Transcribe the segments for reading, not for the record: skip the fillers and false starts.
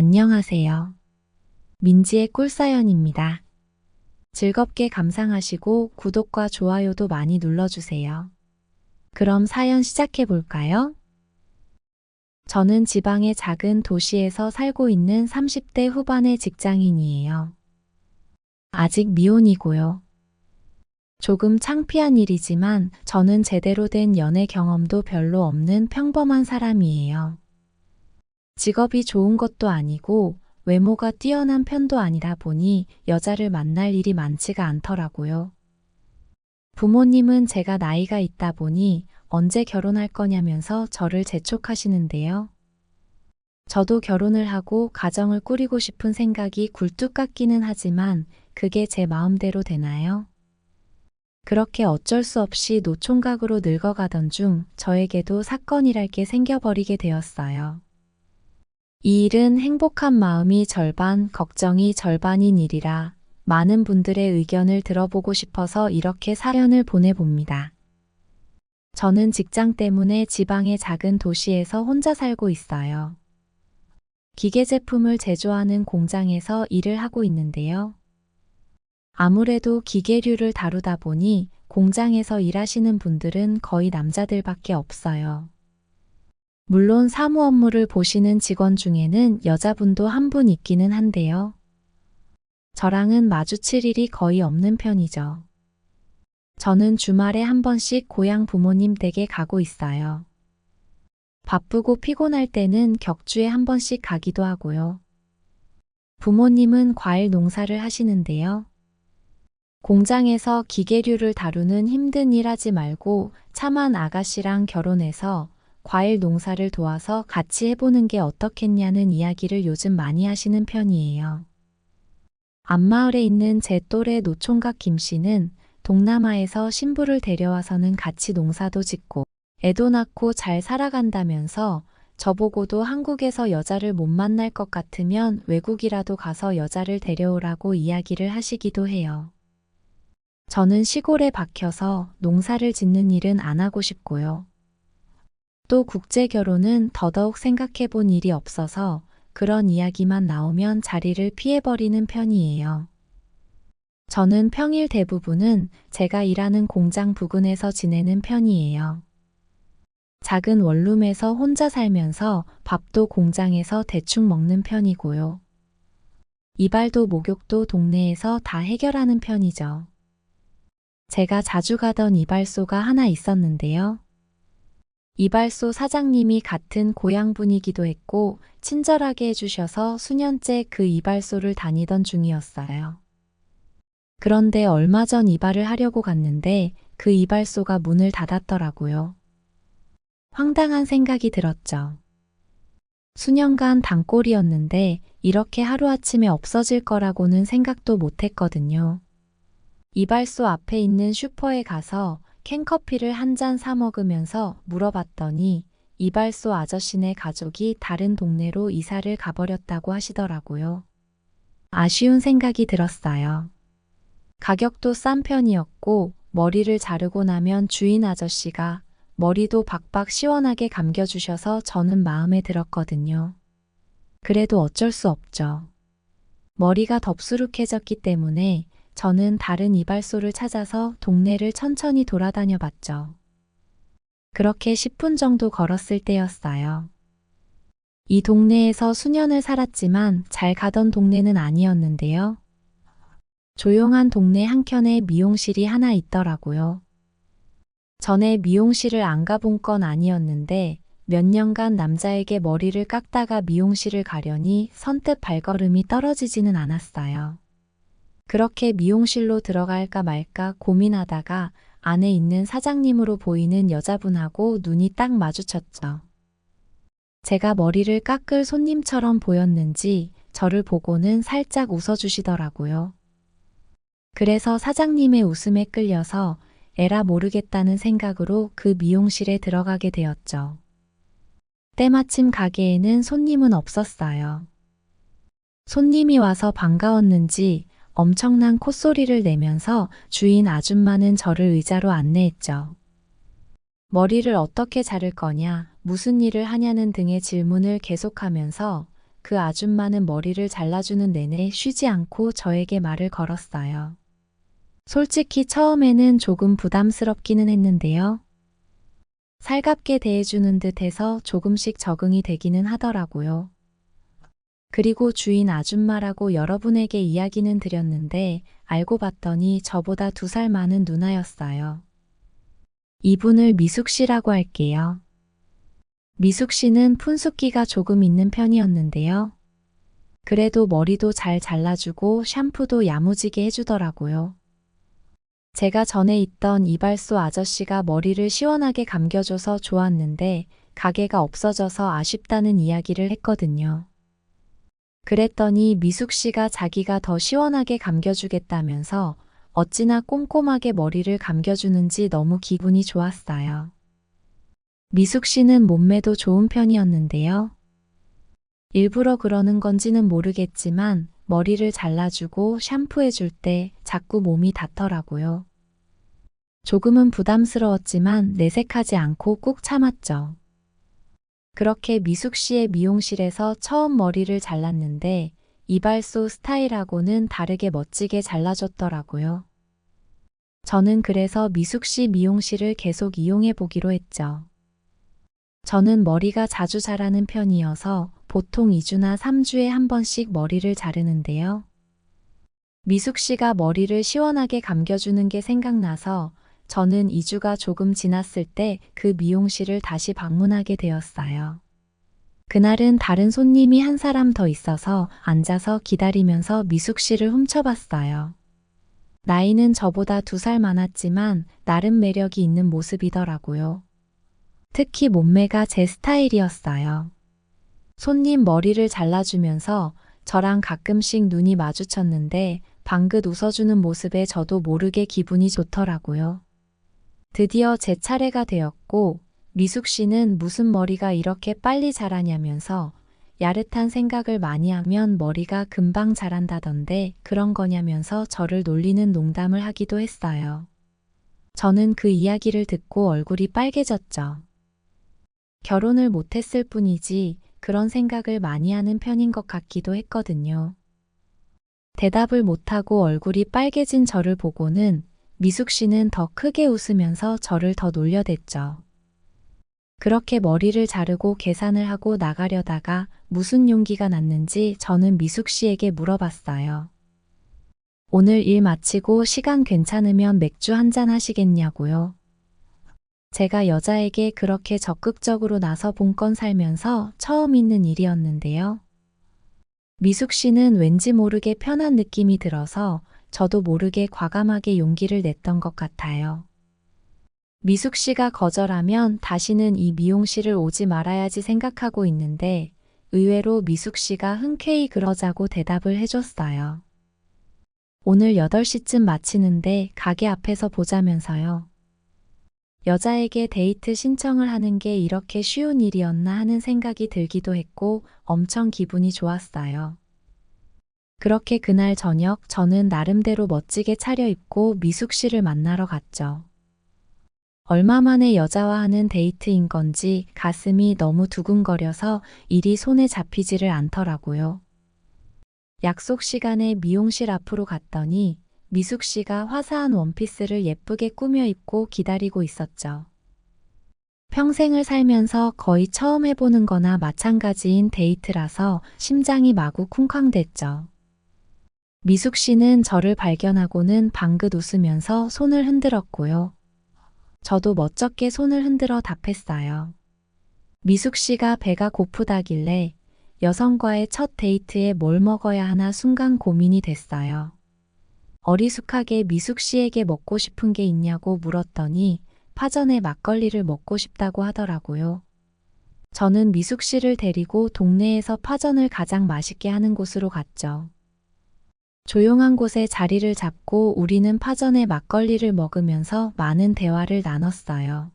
안녕하세요. 민지의 꿀사연입니다. 즐겁게 감상하시고 구독과 좋아요도 많이 눌러주세요. 그럼 사연 시작해 볼까요? 저는 지방의 작은 도시에서 살고 있는 30대 후반의 직장인이에요. 아직 미혼이고요. 조금 창피한 일이지만 저는 제대로 된 연애 경험도 별로 없는 평범한 사람이에요. 직업이 좋은 것도 아니고 외모가 뛰어난 편도 아니라 보니 여자를 만날 일이 많지가 않더라고요. 부모님은 제가 나이가 있다 보니 언제 결혼할 거냐면서 저를 재촉하시는데요. 저도 결혼을 하고 가정을 꾸리고 싶은 생각이 굴뚝 같기는 하지만 그게 제 마음대로 되나요? 그렇게 어쩔 수 없이 노총각으로 늙어가던 중 저에게도 사건이랄 게 생겨버리게 되었어요. 이 일은 행복한 마음이 절반, 걱정이 절반인 일이라 많은 분들의 의견을 들어보고 싶어서 이렇게 사연을 보내봅니다. 저는 직장 때문에 지방의 작은 도시에서 혼자 살고 있어요. 기계 제품을 제조하는 공장에서 일을 하고 있는데요. 아무래도 기계류를 다루다 보니 공장에서 일하시는 분들은 거의 남자들밖에 없어요. 물론 사무 업무를 보시는 직원 중에는 여자분도 한 분 있기는 한데요. 저랑은 마주칠 일이 거의 없는 편이죠. 저는 주말에 한 번씩 고향 부모님 댁에 가고 있어요. 바쁘고 피곤할 때는 격주에 한 번씩 가기도 하고요. 부모님은 과일 농사를 하시는데요. 공장에서 기계류를 다루는 힘든 일 하지 말고 참한 아가씨랑 결혼해서 과일 농사를 도와서 같이 해보는 게 어떻겠냐는 이야기를 요즘 많이 하시는 편이에요. 앞마을에 있는 제 또래 노총각 김 씨는 동남아에서 신부를 데려와서는 같이 농사도 짓고 애도 낳고 잘 살아간다면서 저보고도 한국에서 여자를 못 만날 것 같으면 외국이라도 가서 여자를 데려오라고 이야기를 하시기도 해요. 저는 시골에 박혀서 농사를 짓는 일은 안 하고 싶고요. 또 국제 결혼은 더더욱 생각해 본 일이 없어서 그런 이야기만 나오면 자리를 피해버리는 편이에요. 저는 평일 대부분은 제가 일하는 공장 부근에서 지내는 편이에요. 작은 원룸에서 혼자 살면서 밥도 공장에서 대충 먹는 편이고요. 이발도 목욕도 동네에서 다 해결하는 편이죠. 제가 자주 가던 이발소가 하나 있었는데요. 이발소 사장님이 같은 고향 분이기도 했고 친절하게 해주셔서 수년째 그 이발소를 다니던 중이었어요. 그런데 얼마 전 이발을 하려고 갔는데 그 이발소가 문을 닫았더라고요. 황당한 생각이 들었죠. 수년간 단골이었는데 이렇게 하루아침에 없어질 거라고는 생각도 못했거든요. 이발소 앞에 있는 슈퍼에 가서 캔커피를 한 잔 사 먹으면서 물어봤더니 이발소 아저씨네 가족이 다른 동네로 이사를 가버렸다고 하시더라고요. 아쉬운 생각이 들었어요. 가격도 싼 편이었고 머리를 자르고 나면 주인 아저씨가 머리도 박박 시원하게 감겨주셔서 저는 마음에 들었거든요. 그래도 어쩔 수 없죠. 머리가 덥수룩해졌기 때문에 저는 다른 이발소를 찾아서 동네를 천천히 돌아다녀 봤죠. 그렇게 10분 정도 걸었을 때였어요. 이 동네에서 수년을 살았지만 잘 가던 동네는 아니었는데요. 조용한 동네 한켠에 미용실이 하나 있더라고요. 전에 미용실을 안 가본 건 아니었는데 몇 년간 남자에게 머리를 깎다가 미용실을 가려니 선뜻 발걸음이 떨어지지는 않았어요. 그렇게 미용실로 들어갈까 말까 고민하다가 안에 있는 사장님으로 보이는 여자분하고 눈이 딱 마주쳤죠. 제가 머리를 깎을 손님처럼 보였는지 저를 보고는 살짝 웃어주시더라고요. 그래서 사장님의 웃음에 끌려서 에라 모르겠다는 생각으로 그 미용실에 들어가게 되었죠. 때마침 가게에는 손님은 없었어요. 손님이 와서 반가웠는지 엄청난 콧소리를 내면서 주인 아줌마는 저를 의자로 안내했죠. 머리를 어떻게 자를 거냐, 무슨 일을 하냐는 등의 질문을 계속하면서 그 아줌마는 머리를 잘라주는 내내 쉬지 않고 저에게 말을 걸었어요. 솔직히 처음에는 조금 부담스럽기는 했는데요. 살갑게 대해주는 듯 해서 조금씩 적응이 되기는 하더라고요. 그리고 주인 아줌마라고 여러분에게 이야기는 드렸는데 알고 봤더니 저보다 2살 많은 누나였어요. 이분을 미숙 씨라고 할게요. 미숙 씨는 푼숫기가 조금 있는 편이었는데요. 그래도 머리도 잘 잘라주고 샴푸도 야무지게 해주더라고요. 제가 전에 있던 이발소 아저씨가 머리를 시원하게 감겨줘서 좋았는데 가게가 없어져서 아쉽다는 이야기를 했거든요. 그랬더니 미숙 씨가 자기가 더 시원하게 감겨주겠다면서 어찌나 꼼꼼하게 머리를 감겨주는지 너무 기분이 좋았어요. 미숙 씨는 몸매도 좋은 편이었는데요. 일부러 그러는 건지는 모르겠지만 머리를 잘라주고 샴푸해줄 때 자꾸 몸이 닿더라고요. 조금은 부담스러웠지만 내색하지 않고 꾹 참았죠. 그렇게 미숙 씨의 미용실에서 처음 머리를 잘랐는데 이발소 스타일하고는 다르게 멋지게 잘라줬더라고요. 저는 그래서 미숙 씨 미용실을 계속 이용해 보기로 했죠. 저는 머리가 자주 자라는 편이어서 보통 2주나 3주에 한 번씩 머리를 자르는데요. 미숙 씨가 머리를 시원하게 감겨주는 게 생각나서 저는 2주가 조금 지났을 때 그 미용실을 다시 방문하게 되었어요. 그날은 다른 손님이 한 사람 더 있어서 앉아서 기다리면서 미숙 씨를 훔쳐봤어요. 나이는 저보다 2살 많았지만 나름 매력이 있는 모습이더라고요. 특히 몸매가 제 스타일이었어요. 손님 머리를 잘라주면서 저랑 가끔씩 눈이 마주쳤는데 방긋 웃어주는 모습에 저도 모르게 기분이 좋더라고요. 드디어 제 차례가 되었고 미숙 씨는 무슨 머리가 이렇게 빨리 자라냐면서 야릇한 생각을 많이 하면 머리가 금방 자란다던데 그런 거냐면서 저를 놀리는 농담을 하기도 했어요. 저는 그 이야기를 듣고 얼굴이 빨개졌죠. 결혼을 못했을 뿐이지 그런 생각을 많이 하는 편인 것 같기도 했거든요. 대답을 못하고 얼굴이 빨개진 저를 보고는 미숙 씨는 더 크게 웃으면서 저를 더 놀려댔죠. 그렇게 머리를 자르고 계산을 하고 나가려다가 무슨 용기가 났는지 저는 미숙 씨에게 물어봤어요. 오늘 일 마치고 시간 괜찮으면 맥주 한잔 하시겠냐고요. 제가 여자에게 그렇게 적극적으로 나서 본건 살면서 처음 있는 일이었는데요. 미숙 씨는 왠지 모르게 편한 느낌이 들어서 저도 모르게 과감하게 용기를 냈던 것 같아요. 미숙 씨가 거절하면 다시는 이 미용실을 오지 말아야지 생각하고 있는데 의외로 미숙 씨가 흔쾌히 그러자고 대답을 해줬어요. 오늘 8시쯤 마치는데 가게 앞에서 보자면서요. 여자에게 데이트 신청을 하는 게 이렇게 쉬운 일이었나 하는 생각이 들기도 했고 엄청 기분이 좋았어요. 그렇게 그날 저녁 저는 나름대로 멋지게 차려입고 미숙 씨를 만나러 갔죠. 얼마 만에 여자와 하는 데이트인 건지 가슴이 너무 두근거려서 일이 손에 잡히지를 않더라고요. 약속 시간에 미용실 앞으로 갔더니 미숙 씨가 화사한 원피스를 예쁘게 꾸며 입고 기다리고 있었죠. 평생을 살면서 거의 처음 해보는 거나 마찬가지인 데이트라서 심장이 마구 쿵쾅댔죠. 미숙 씨는 저를 발견하고는 방긋 웃으면서 손을 흔들었고요. 저도 멋쩍게 손을 흔들어 답했어요. 미숙 씨가 배가 고프다길래 여성과의 첫 데이트에 뭘 먹어야 하나 순간 고민이 됐어요. 어리숙하게 미숙 씨에게 먹고 싶은 게 있냐고 물었더니 파전에 막걸리를 먹고 싶다고 하더라고요. 저는 미숙 씨를 데리고 동네에서 파전을 가장 맛있게 하는 곳으로 갔죠. 조용한 곳에 자리를 잡고 우리는 파전에 막걸리를 먹으면서 많은 대화를 나눴어요.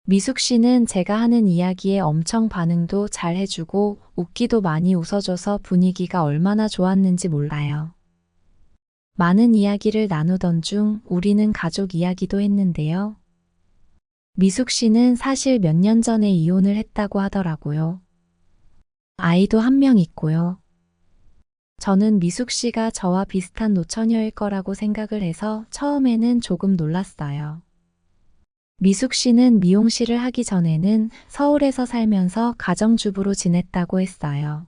미숙 씨는 제가 하는 이야기에 엄청 반응도 잘 해주고 웃기도 많이 웃어줘서 분위기가 얼마나 좋았는지 몰라요. 많은 이야기를 나누던 중 우리는 가족 이야기도 했는데요. 미숙 씨는 사실 몇 년 전에 이혼을 했다고 하더라고요. 아이도 한 명 있고요. 저는 미숙 씨가 저와 비슷한 노처녀일 거라고 생각을 해서 처음에는 조금 놀랐어요. 미숙 씨는 미용실을 하기 전에는 서울에서 살면서 가정주부로 지냈다고 했어요.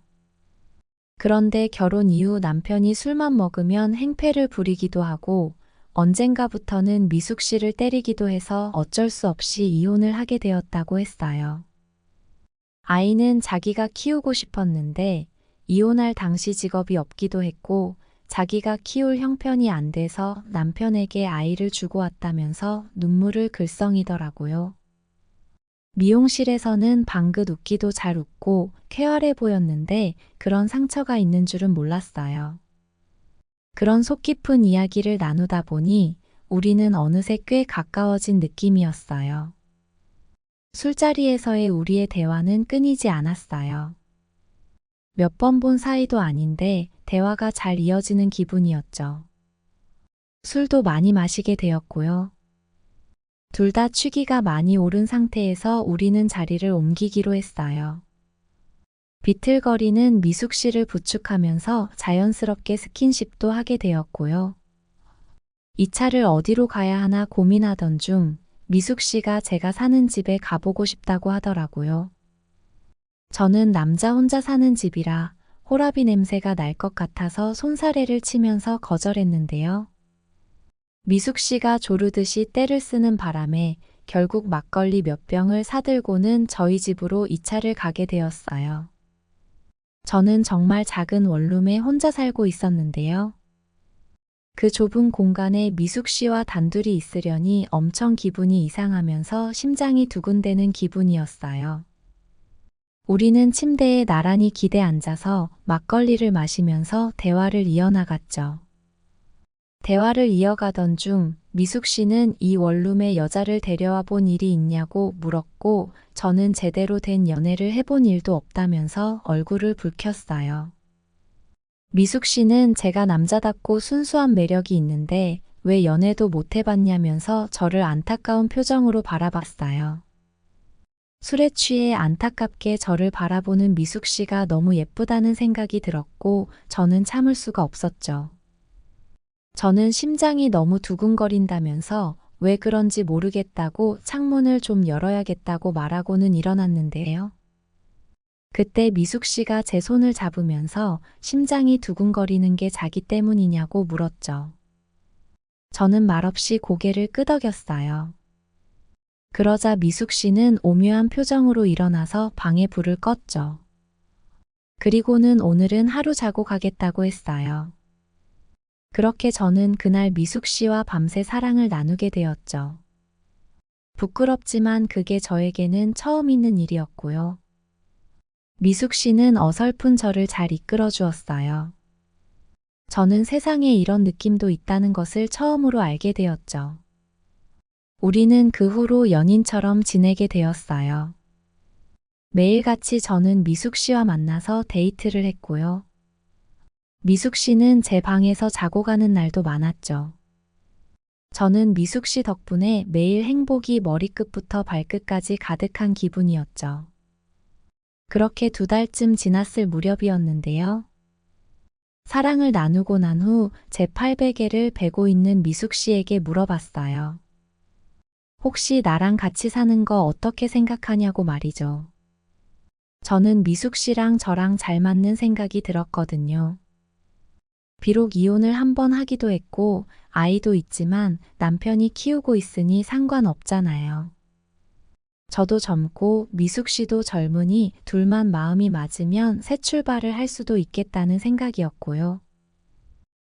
그런데 결혼 이후 남편이 술만 먹으면 행패를 부리기도 하고 언젠가부터는 미숙 씨를 때리기도 해서 어쩔 수 없이 이혼을 하게 되었다고 했어요. 아이는 자기가 키우고 싶었는데 이혼할 당시 직업이 없기도 했고 자기가 키울 형편이 안 돼서 남편에게 아이를 주고 왔다면서 눈물을 글썽이더라고요. 미용실에서는 방긋 웃기도 잘 웃고 쾌활해 보였는데 그런 상처가 있는 줄은 몰랐어요. 그런 속 깊은 이야기를 나누다 보니 우리는 어느새 꽤 가까워진 느낌이었어요. 술자리에서의 우리의 대화는 끊이지 않았어요. 몇 번 본 사이도 아닌데 대화가 잘 이어지는 기분이었죠. 술도 많이 마시게 되었고요. 둘 다 취기가 많이 오른 상태에서 우리는 자리를 옮기기로 했어요. 비틀거리는 미숙 씨를 부축하면서 자연스럽게 스킨십도 하게 되었고요. 이 차를 어디로 가야 하나 고민하던 중 미숙 씨가 제가 사는 집에 가보고 싶다고 하더라고요. 저는 남자 혼자 사는 집이라 호라비 냄새가 날 것 같아서 손사래를 치면서 거절했는데요. 미숙 씨가 조르듯이 떼를 쓰는 바람에 결국 막걸리 몇 병을 사들고는 저희 집으로 이 차를 가게 되었어요. 저는 정말 작은 원룸에 혼자 살고 있었는데요. 그 좁은 공간에 미숙 씨와 단둘이 있으려니 엄청 기분이 이상하면서 심장이 두근대는 기분이었어요. 우리는 침대에 나란히 기대 앉아서 막걸리를 마시면서 대화를 이어나갔죠. 대화를 이어가던 중 미숙 씨는 이 원룸에 여자를 데려와 본 일이 있냐고 물었고 저는 제대로 된 연애를 해본 일도 없다면서 얼굴을 붉혔어요. 미숙 씨는 제가 남자답고 순수한 매력이 있는데 왜 연애도 못 해봤냐면서 저를 안타까운 표정으로 바라봤어요. 술에 취해 안타깝게 저를 바라보는 미숙 씨가 너무 예쁘다는 생각이 들었고 저는 참을 수가 없었죠. 저는 심장이 너무 두근거린다면서 왜 그런지 모르겠다고 창문을 좀 열어야겠다고 말하고는 일어났는데요. 그때 미숙 씨가 제 손을 잡으면서 심장이 두근거리는 게 자기 때문이냐고 물었죠. 저는 말없이 고개를 끄덕였어요. 그러자 미숙 씨는 오묘한 표정으로 일어나서 방에 불을 껐죠. 그리고는 오늘은 하루 자고 가겠다고 했어요. 그렇게 저는 그날 미숙 씨와 밤새 사랑을 나누게 되었죠. 부끄럽지만 그게 저에게는 처음 있는 일이었고요. 미숙 씨는 어설픈 저를 잘 이끌어 주었어요. 저는 세상에 이런 느낌도 있다는 것을 처음으로 알게 되었죠. 우리는 그 후로 연인처럼 지내게 되었어요. 매일같이 저는 미숙 씨와 만나서 데이트를 했고요. 미숙 씨는 제 방에서 자고 가는 날도 많았죠. 저는 미숙 씨 덕분에 매일 행복이 머리끝부터 발끝까지 가득한 기분이었죠. 그렇게 2달쯤 지났을 무렵이었는데요. 사랑을 나누고 난 후 제 팔베개를 베고 있는 미숙 씨에게 물어봤어요. 혹시 나랑 같이 사는 거 어떻게 생각하냐고 말이죠. 저는 미숙 씨랑 저랑 잘 맞는 생각이 들었거든요. 비록 이혼을 한 번 하기도 했고 아이도 있지만 남편이 키우고 있으니 상관없잖아요. 저도 젊고 미숙 씨도 젊으니 둘만 마음이 맞으면 새 출발을 할 수도 있겠다는 생각이었고요.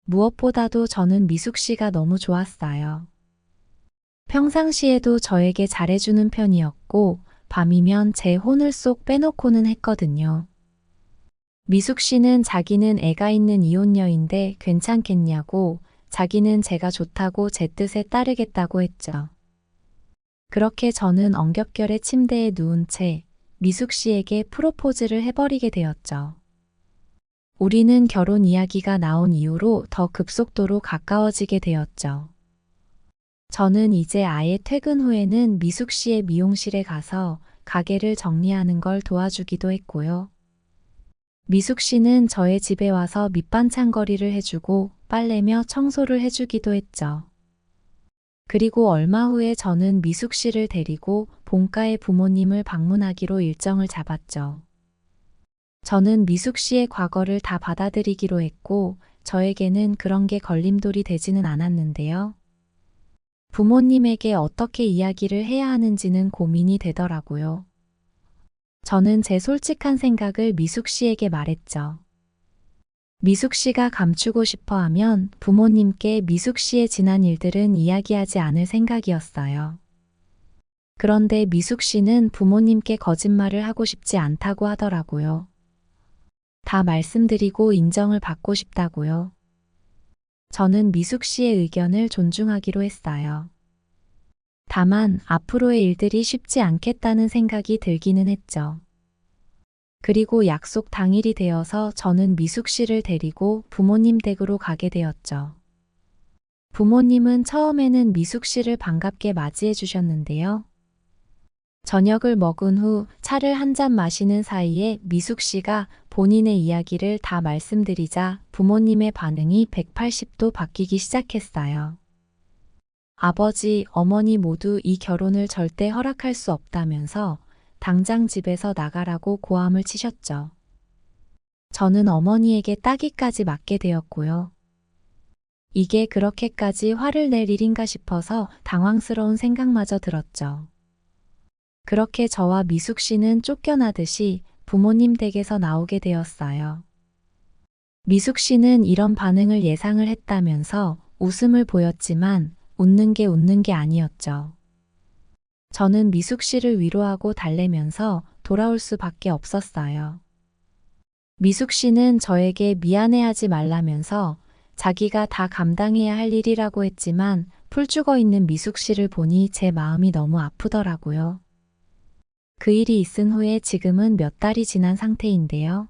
무엇보다도 저는 미숙 씨가 너무 좋았어요. 평상시에도 저에게 잘해주는 편이었고 밤이면 제 혼을 쏙 빼놓고는 했거든요. 미숙 씨는 자기는 애가 있는 이혼녀인데 괜찮겠냐고 자기는 제가 좋다고 제 뜻에 따르겠다고 했죠. 그렇게 저는 엉겹결에 침대에 누운 채 미숙 씨에게 프로포즈를 해버리게 되었죠. 우리는 결혼 이야기가 나온 이후로 더 급속도로 가까워지게 되었죠. 저는 이제 아예 퇴근 후에는 미숙 씨의 미용실에 가서 가게를 정리하는 걸 도와주기도 했고요. 미숙 씨는 저의 집에 와서 밑반찬거리를 해주고 빨래며 청소를 해주기도 했죠. 그리고 얼마 후에 저는 미숙 씨를 데리고 본가의 부모님을 방문하기로 일정을 잡았죠. 저는 미숙 씨의 과거를 다 받아들이기로 했고 저에게는 그런 게 걸림돌이 되지는 않았는데요. 부모님에게 어떻게 이야기를 해야 하는지는 고민이 되더라고요. 저는 제 솔직한 생각을 미숙 씨에게 말했죠. 미숙 씨가 감추고 싶어 하면 부모님께 미숙 씨의 지난 일들은 이야기하지 않을 생각이었어요. 그런데 미숙 씨는 부모님께 거짓말을 하고 싶지 않다고 하더라고요. 다 말씀드리고 인정을 받고 싶다고요. 저는 미숙 씨의 의견을 존중하기로 했어요. 다만 앞으로의 일들이 쉽지 않겠다는 생각이 들기는 했죠. 그리고 약속 당일이 되어서 저는 미숙 씨를 데리고 부모님 댁으로 가게 되었죠. 부모님은 처음에는 미숙 씨를 반갑게 맞이해 주셨는데요. 저녁을 먹은 후 차를 한 잔 마시는 사이에 미숙 씨가 본인의 이야기를 다 말씀드리자 부모님의 반응이 180도 바뀌기 시작했어요. 아버지, 어머니 모두 이 결혼을 절대 허락할 수 없다면서 당장 집에서 나가라고 고함을 치셨죠. 저는 어머니에게 따기까지 맞게 되었고요. 이게 그렇게까지 화를 낼 일인가 싶어서 당황스러운 생각마저 들었죠. 그렇게 저와 미숙 씨는 쫓겨나듯이 부모님 댁에서 나오게 되었어요. 미숙 씨는 이런 반응을 예상을 했다면서 웃음을 보였지만 웃는 게 아니었죠. 저는 미숙 씨를 위로하고 달래면서 돌아올 수밖에 없었어요. 미숙 씨는 저에게 미안해하지 말라면서 자기가 다 감당해야 할 일이라고 했지만 풀 죽어 있는 미숙 씨를 보니 제 마음이 너무 아프더라고요. 그 일이 있은 후에 지금은 몇 달이 지난 상태인데요.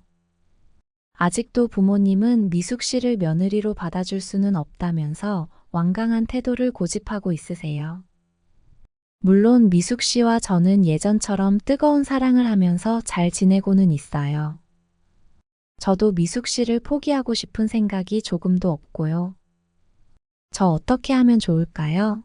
아직도 부모님은 미숙 씨를 며느리로 받아줄 수는 없다면서 완강한 태도를 고집하고 있으세요. 물론 미숙 씨와 저는 예전처럼 뜨거운 사랑을 하면서 잘 지내고는 있어요. 저도 미숙 씨를 포기하고 싶은 생각이 조금도 없고요. 저 어떻게 하면 좋을까요?